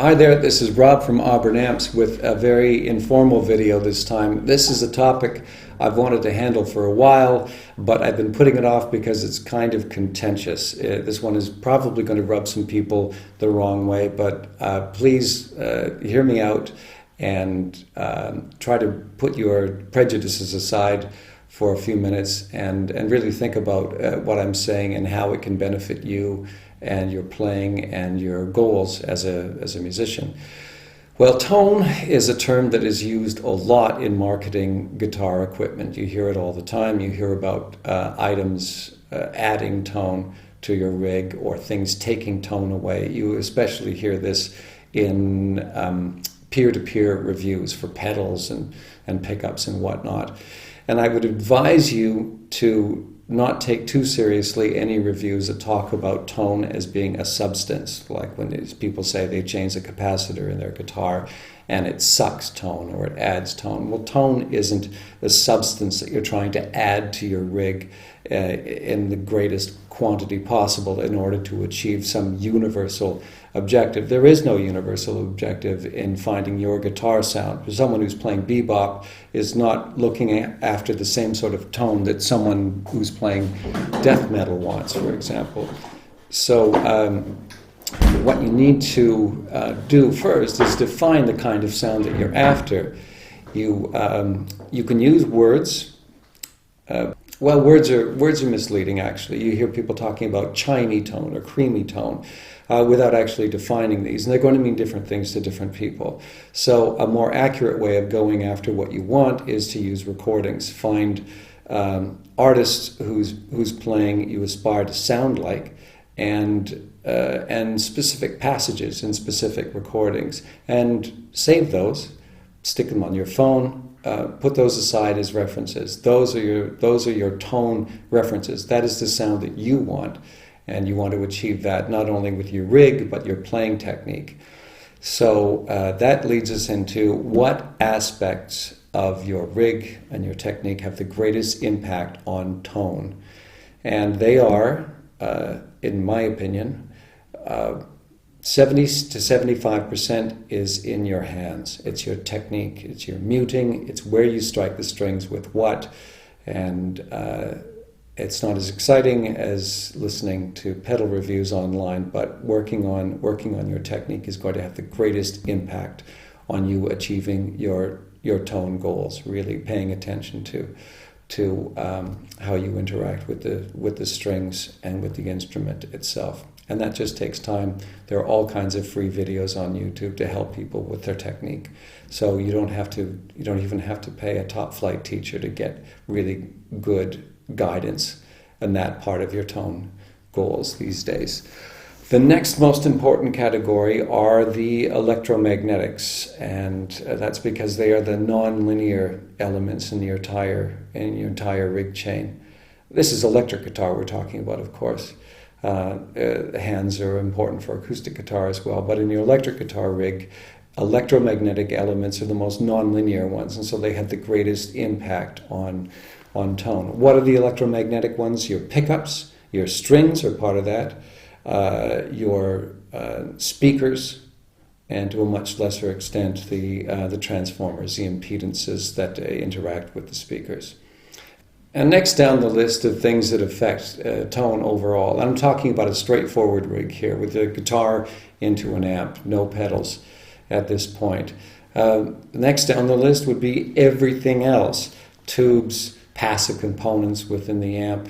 Hi there, this is Rob from Auburn Amps with a very informal video this time. This is a topic I've wanted to handle for a while, but I've been putting it off because it's kind of contentious. This one is probably going to rub some people the wrong way, but please hear me out and try to put your prejudices aside for a few minutes and really think about what I'm saying and how it can benefit you and your playing and your goals as a musician. Well, tone is a term that is used a lot in marketing guitar equipment. You hear it all the time. You hear about items adding tone to your rig or things taking tone away. You especially hear this in peer-to-peer reviews for pedals and pickups and whatnot. And I would advise you to not take too seriously any reviews that talk about tone as being a substance, like when people say they change the capacitor in their guitar and it sucks tone or it adds tone. Well, tone isn't the substance that you're trying to add to your rig in the greatest quantity possible in order to achieve some universal objective. There is no universal objective in finding your guitar sound. For someone who's playing bebop is not looking after the same sort of tone that someone who's playing death metal wants, for example. So what you need to do first is define the kind of sound that you're after. You can use words. Well, words are misleading, actually. You hear people talking about chimey tone or creamy tone without actually defining these, and they're going to mean different things to different people. So a more accurate way of going after what you want is to use recordings. Find artists whose playing you aspire to sound like, and specific passages in specific recordings, and save those, stick them on your phone. Put those aside as references. Those are your tone references. That is the sound that you want, and you want to achieve that not only with your rig but your playing technique. So that leads us into what aspects of your rig and your technique have the greatest impact on tone, and they are, in my opinion, 70 to 75% is in your hands. It's your technique, it's your muting, it's where you strike the strings with what, and it's not as exciting as listening to pedal reviews online, but working on your technique is going to have the greatest impact on you achieving your tone goals, really paying attention to how you interact with the strings and with the instrument itself. And that just takes time. There are all kinds of free videos on YouTube to help people with their technique. So you don't even have to pay a top flight teacher to get really good guidance in that part of your tone goals these days. The next most important category are the electromagnetics, and that's because they are the non-linear elements in your entire rig chain. This is electric guitar we're talking about, of course. Hands are important for acoustic guitar as well, but in your electric guitar rig, electromagnetic elements are the most non-linear ones, and so they have the greatest impact on tone. What are the electromagnetic ones? Your pickups, your strings are part of that, your speakers, and to a much lesser extent the transformers, the impedances that interact with the speakers. And next down the list of things that affect tone overall, I'm talking about a straightforward rig here with a guitar into an amp, no pedals at this point. Next down the list would be everything else, tubes, passive components within the amp,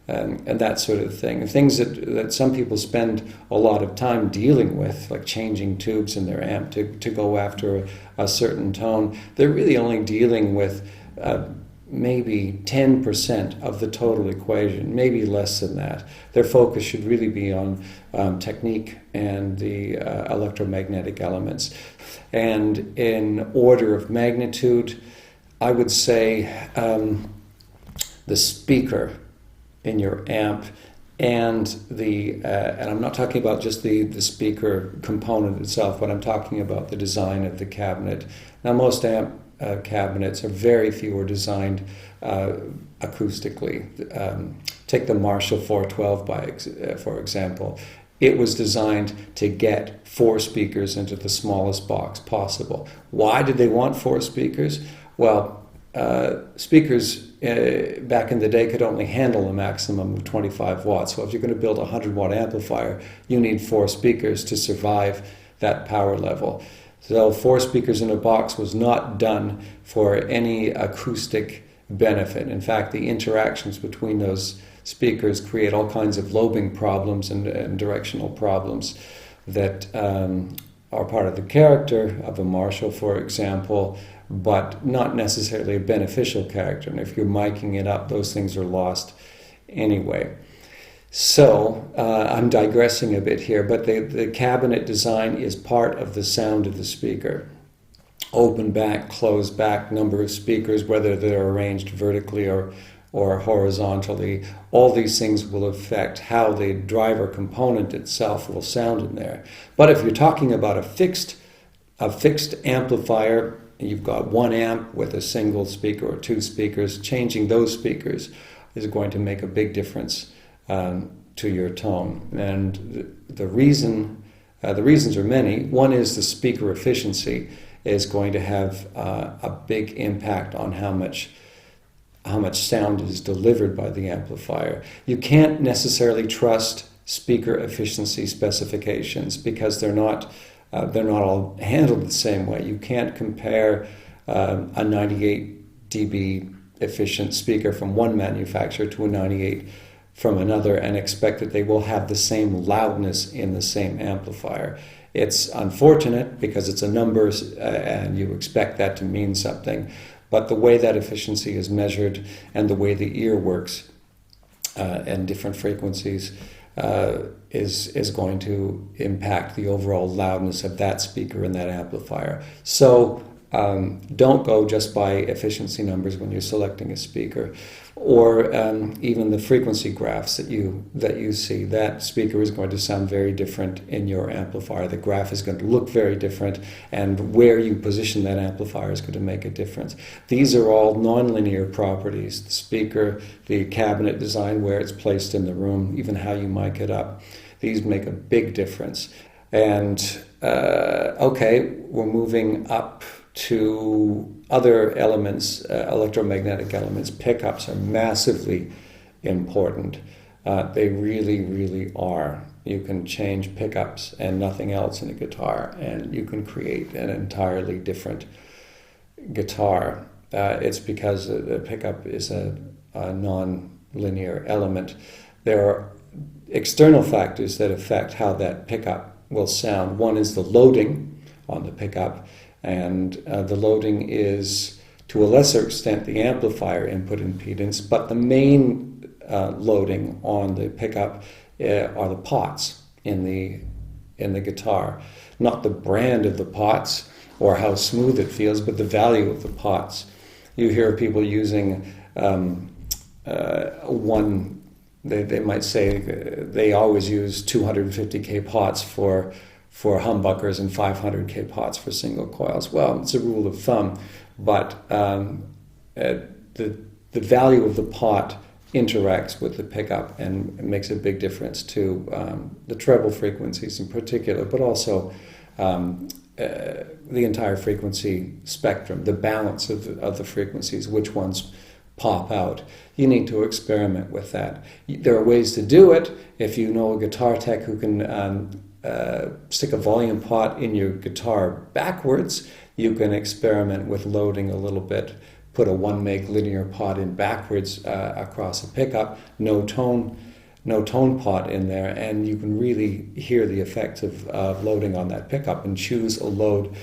and that sort of thing. Things that some people spend a lot of time dealing with, like changing tubes in their amp to go after a certain tone. They're really only dealing with maybe 10% of the total equation, maybe less than that. Their focus should really be on technique and the electromagnetic elements. And in order of magnitude, I would say the speaker in your amp and and I'm not talking about just the speaker component itself, but I'm talking about the design of the cabinet. Now, most amp cabinets are very few are designed acoustically. Take the Marshall 412 for example. It was designed to get 4 speakers into the smallest box possible. Why did they want 4 speakers? Well, speakers back in the day could only handle a maximum of 25 watts. So if you're going to build a 100-watt amplifier, you need 4 speakers to survive that power level. So 4 speakers in a box was not done for any acoustic benefit. In fact, the interactions between those speakers create all kinds of lobing problems and directional problems that are part of the character of a Marshall, for example, but not necessarily a beneficial character. And if you're miking it up, those things are lost anyway. So I'm digressing a bit here, but the cabinet design is part of the sound of the speaker. Open back, closed back, number of speakers, whether they're arranged vertically or horizontally, all these things will affect how the driver component itself will sound in there. But if you're talking about a fixed amplifier, you've got 1 amp with a single speaker or 2 speakers, changing those speakers is going to make a big difference to your tone. And the reasons are many. One is the speaker efficiency is going to have a big impact on how much sound is delivered by the amplifier. You can't necessarily trust speaker efficiency specifications because they're not all handled the same way. You can't compare a 98 dB efficient speaker from one manufacturer to a 98 from another and expect that they will have the same loudness in the same amplifier. It's unfortunate because it's a number and you expect that to mean something. But the way that efficiency is measured and the way the ear works and different frequencies is going to impact the overall loudness of that speaker and that amplifier. So don't go just by efficiency numbers when you're selecting a speaker, or even the frequency graphs that you see. That speaker is going to sound very different in your amplifier. The graph is going to look very different, and where you position that amplifier is going to make a difference. These are all nonlinear properties. The speaker, the cabinet design, where it's placed in the room, even how you mic it up. These make a big difference. And okay, we're moving up to other elements, electromagnetic elements. Pickups are massively important. They really, really are. You can change pickups and nothing else in a guitar, and you can create an entirely different guitar. It's because the pickup is a non-linear element. There are external factors that affect how that pickup will sound. One is the loading on the pickup, and the loading is, to a lesser extent, the amplifier input impedance, but the main loading on the pickup are the pots in the guitar. Not the brand of the pots or how smooth it feels, but the value of the pots. You hear people using they might say they always use 250K pots for humbuckers and 500K pots for single coils. Well, it's a rule of thumb, but the value of the pot interacts with the pickup and makes a big difference to the treble frequencies in particular, but also the entire frequency spectrum, the balance of the frequencies, which ones pop out. You need to experiment with that. There are ways to do it. If you know a guitar tech who can stick a volume pot in your guitar backwards, you can experiment with loading a little bit. Put a 1 meg linear pot in backwards across a pickup, no tone pot in there, and you can really hear the effect of loading on that pickup and choose a load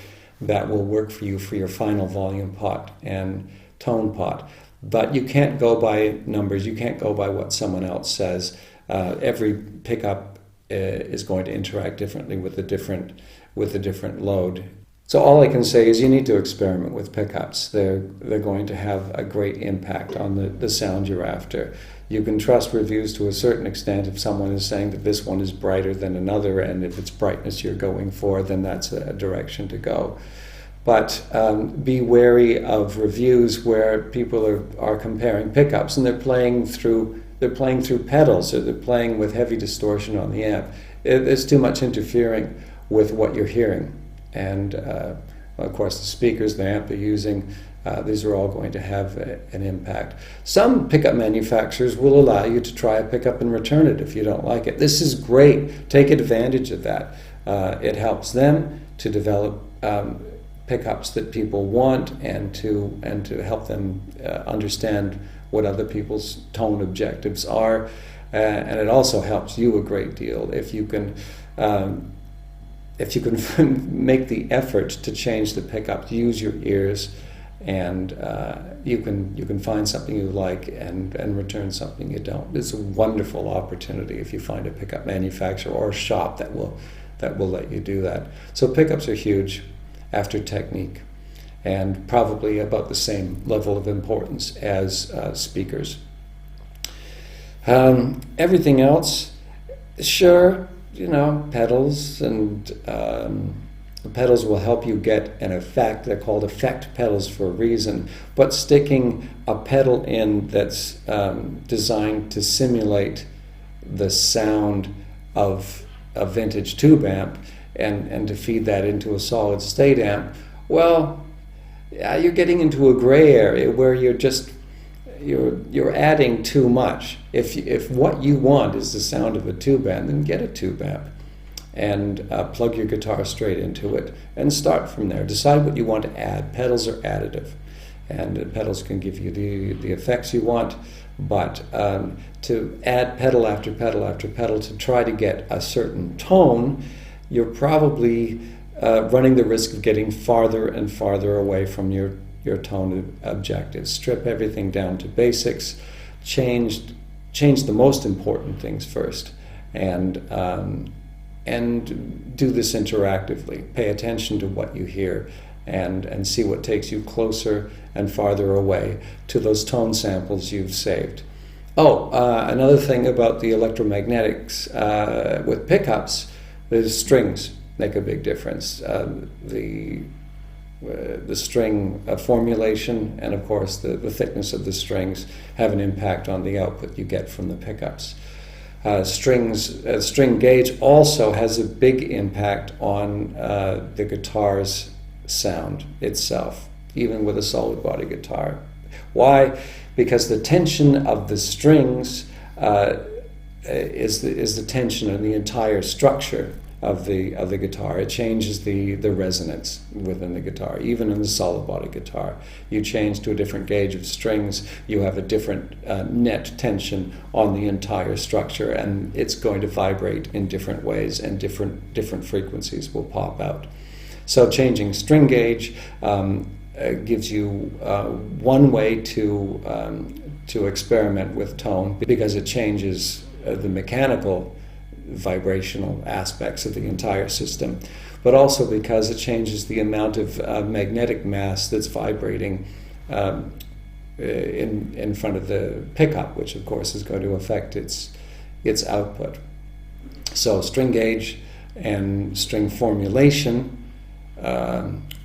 that will work for you for your final volume pot and tone pot. But you can't go by numbers, you can't go by what someone else says. Every pickup is going to interact differently with a different load. So all I can say is you need to experiment with pickups. They're going to have a great impact on the sound you're after. You can trust reviews to a certain extent if someone is saying that this one is brighter than another, and if it's brightness you're going for, then that's a direction to go. But be wary of reviews where people are comparing pickups and they're playing through they're playing through pedals, or they're playing with heavy distortion on the amp. There's too much interfering with what you're hearing. And of course, the speakers, the amp they're using, these are all going to have an impact. Some pickup manufacturers will allow you to try a pickup and return it if you don't like it. This is great. Take advantage of that. It helps them to develop pickups that people want, and to help them understand what other people's tone objectives are. And it also helps you a great deal if you can make the effort to change the pickup, use your ears, and you can find something you like and return something you don't. It's a wonderful opportunity if you find a pickup manufacturer or a shop that will let you do that. So pickups are huge after technique, and probably about the same level of importance as speakers. Everything else, sure, pedals, and the pedals will help you get an effect. They're called effect pedals for a reason, but sticking a pedal in that's designed to simulate the sound of a vintage tube amp and to feed that into a solid state amp, well, you're getting into a gray area where you're adding too much. If what you want is the sound of a tube amp, then get a tube amp and plug your guitar straight into it and start from there. Decide what you want to add. Pedals are additive, and pedals can give you the effects you want, but to add pedal after pedal after pedal to try to get a certain tone, you're probably running the risk of getting farther and farther away from your tone objectives. Strip everything down to basics, change the most important things first, and do this interactively. Pay attention to what you hear and see what takes you closer and farther away to those tone samples you've saved. Another thing about the electromagnetics with pickups, the strings make a big difference. The string formulation and, of course, the thickness of the strings have an impact on the output you get from the pickups. String gauge also has a big impact on the guitar's sound itself, even with a solid body guitar. Why? Because the tension of the strings is the tension of the entire structure of the guitar. It changes the resonance within the guitar. Even in the solid body guitar, you change to a different gauge of strings, you have a different net tension on the entire structure, and it's going to vibrate in different ways, and different frequencies will pop out. So changing string gauge gives you one way to experiment with tone, because it changes the mechanical vibrational aspects of the entire system, but also because it changes the amount of magnetic mass that's vibrating in front of the pickup, which of course is going to affect its output. So string gauge and string formulation,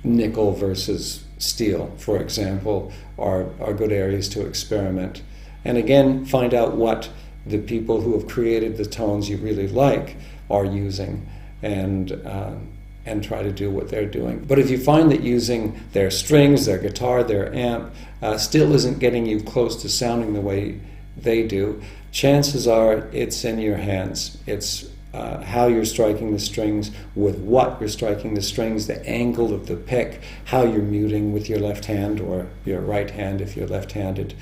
nickel versus steel, for example, are good areas to experiment. And again, find out what the people who have created the tones you really like are using, and try to do what they're doing. But if you find that using their strings, their guitar, their amp still isn't getting you close to sounding the way they do, chances are it's in your hands. It's how you're striking the strings, with what you're striking the strings, the angle of the pick, how you're muting with your left hand or your right hand if you're left-handed.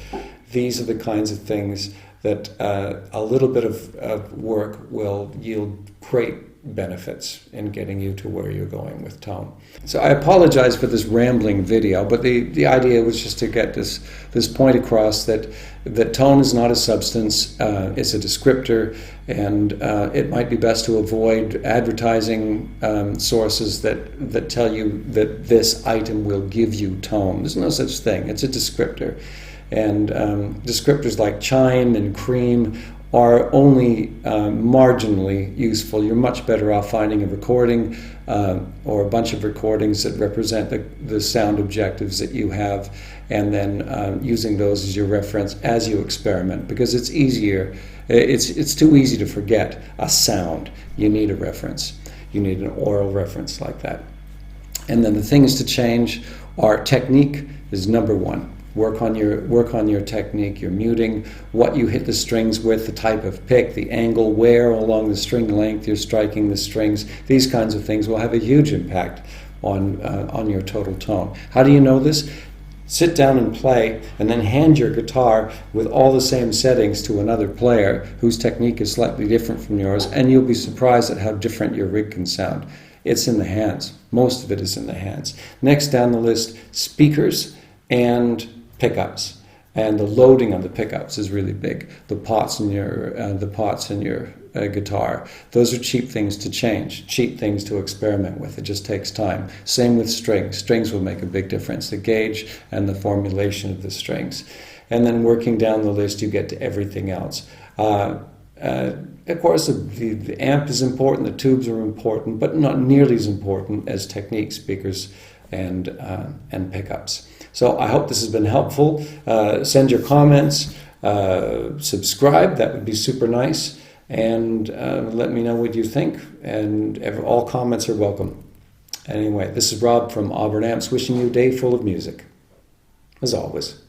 These are the kinds of things that a little bit of work will yield great benefits in getting you to where you're going with tone. So I apologize for this rambling video, but the idea was just to get this point across that tone is not a substance, it's a descriptor, and it might be best to avoid advertising sources that tell you that this item will give you tone. There's no such thing. It's a descriptor. And descriptors like chime and cream are only marginally useful. You're much better off finding a recording or a bunch of recordings that represent the sound objectives that you have, and then using those as your reference as you experiment, because it's easier. It's too easy to forget a sound. You need a reference. You need an oral reference like that. And then the things to change are technique is number one. Work on your technique, your muting, what you hit the strings with, the type of pick, the angle, where along the string length you're striking the strings. These kinds of things will have a huge impact on your total tone. How do you know this? Sit down and play, and then hand your guitar with all the same settings to another player whose technique is slightly different from yours, and you'll be surprised at how different your rig can sound. It's in the hands. Most of it is in the hands. Next down the list, speakers and pickups, and the loading on the pickups is really big. The pots in your guitar, those are cheap things to change, cheap things to experiment with. It just takes time. Same with strings. Strings will make a big difference. The gauge and the formulation of the strings. And then working down the list, you get to everything else. Of course, the amp is important. The tubes are important, but not nearly as important as technique, speakers, and pickups. So I hope this has been helpful. Send your comments, subscribe, that would be super nice, and let me know what you think, and all comments are welcome. Anyway, this is Rob from Auburn Amps, wishing you a day full of music, as always.